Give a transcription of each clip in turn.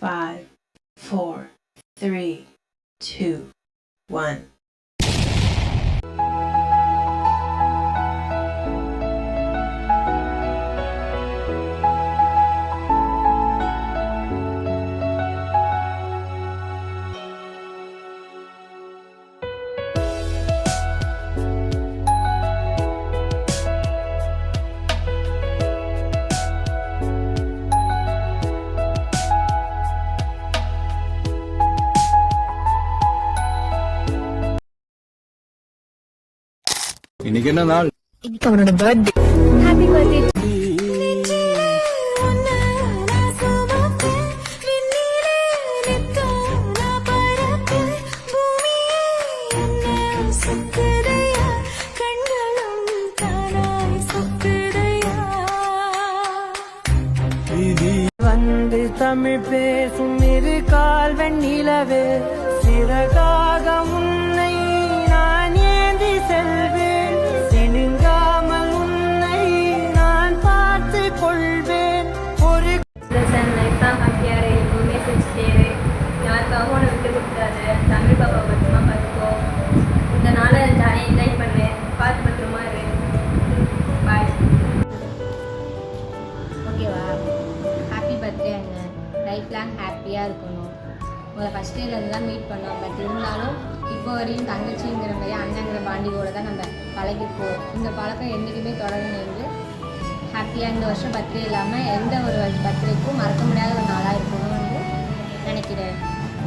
5, 4, 3, 2, 1. இன்னைக்கு என்ன நாள்? இன்னைக்கு அவனோட பர்த்டே. Happy birthday. வந்து தமிழ் பேசும் இரு கால் வெண்ணிலவே சிறகாக உன்னை நான் ஏந்தி செல்வேன், சினுங்காமல் உன்னை நான் பார்த்து கொள்வேன். ஒரு யாருக்காகவும் விட்டு கொடுத்தாரு. தமிழ் பாப்பா பத்திரமா பார்த்துக்கோ. இந்த நாளை ஜாலியாக என்ஜாய் பண்ணு. பார்த்து பத்திரமா இரு. பாய். ஓகேவா? ஹாப்பி பர்த்டே அண்ணன். லைஃப் லாங் ஹாப்பியாக இருக்கணும். உங்களை ஃபஸ்ட் இயர்லேருந்து தான் மீட் பண்ணோம். பட் இருந்தாலும் இப்போ வரையும் தங்கச்சிங்கிற மாதிரி அண்ணங்கிற பாண்டிகோட தான் நம்ம பழகிப்போம். இந்த பழக்கம் என்றைக்குமே தொடரணுன்னு ஹாப்பியாக இந்த வருஷம் பர்த்டே இல்லாமல் எந்த ஒரு பர்த்டேக்கும் மறக்க முடியாத ஒரு நாளாக இருக்கணும்னு நினைக்கிறேன்.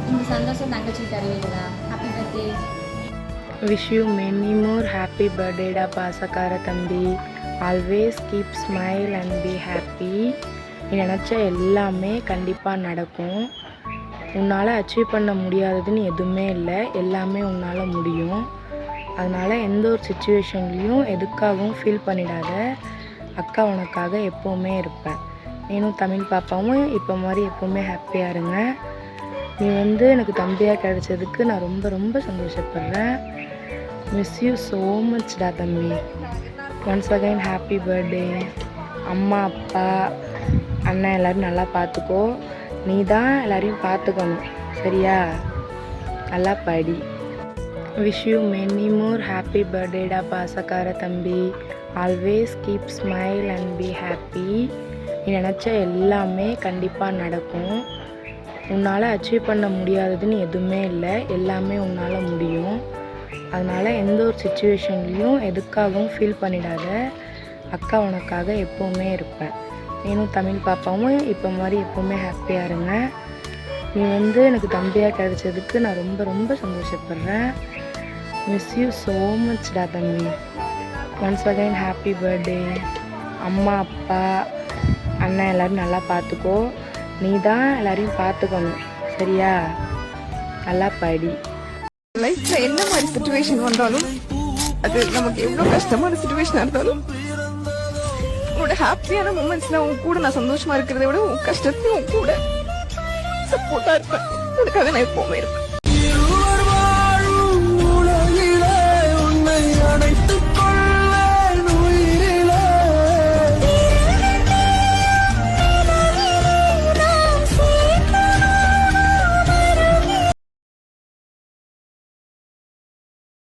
இந்த சந்தோஷம் தங்கச்சி தருவீங்களா? Happy birthday. Wish you many more happy பர்த்டேடா பாசக்கார தம்பி. Always keep smile and be happy. நீ நினச்ச எல்லாமே கண்டிப்பாக நடக்கும். உன்னால் அச்சீவ் பண்ண முடியாததுன்னு எதுவுமே இல்லை, எல்லாமே உன்னால் முடியும். அதனால் எந்த ஒரு சுச்சுவேஷன்லேயும் எதுக்காகவும் ஃபீல் பண்ணிடாத. அக்கா உனக்காக எப்போவுமே இருப்பேன். நீனும் தமிழ் பாப்பாவும் இப்போ மாதிரி எப்போவுமே ஹாப்பியாக இருங்க. நீ எனக்கு தம்பியாக கிடைச்சதுக்கு நான் ரொம்ப ரொம்ப சந்தோஷப்படுறேன். மிஸ் யூ ஸோ மச்டா தம்பி. Once again happy birthday. அம்மா அப்பா அண்ணன் எல்லோரும் நல்லா பார்த்துக்கோ. நீ தான் எல்லோரையும் பார்த்துக்கணும், சரியா? நல்லா படி. Wish you many more happy பர்த்டேடா பாசக்கார தம்பி. Always keep smile and be happy. நீ நினச்ச எல்லாமே கண்டிப்பாக நடக்கும். உன்னால் அச்சீவ் பண்ண முடியாததுன்னு எதுவுமே இல்லை, எல்லாமே உன்னால் முடியும். அதனால் எந்த ஒரு சுச்சுவேஷன்லேயும் எதுக்காகவும் ஃபீல் பண்ணிடாத. அக்கா உனக்காக எப்போவுமே இருப்பேன். நீனும் தமிழ் பாப்பாவும் இப்போ மாதிரி எப்போவுமே ஹாப்பியாக இருங்க. நீ எனக்கு தம்பியாக கிடைச்சதுக்கு நான் ரொம்ப ரொம்ப சந்தோஷப்படுறேன். மிஸ் யூ ஸோ மச்டா தம்பி. Once again happy birthday. அம்மா அப்பா அண்ணன் எல்லோரும் நல்லா பார்த்துக்கோ. நீ தான் எல்லாரையும் பார்த்துக்கணும், சரியா? நல்லா படி. லைஃப்ல என்ன மாதிரி சிச்சுவேஷன் வந்தாலும், அது நமக்கு எவ்வளவு கஷ்டமான சிச்சுவேஷனா இருந்தாலும், உன்னோட ஹாப்பியான மூமெண்ட்ஸ்ல உன் கூட நான் சந்தோஷமா இருக்கிறத விட உன் கஷ்டத்தையும் உன் கூட சப்போர்ட்டா இருப்பேன். உனக்காக நான் எப்பவுமே இருப்பேன்.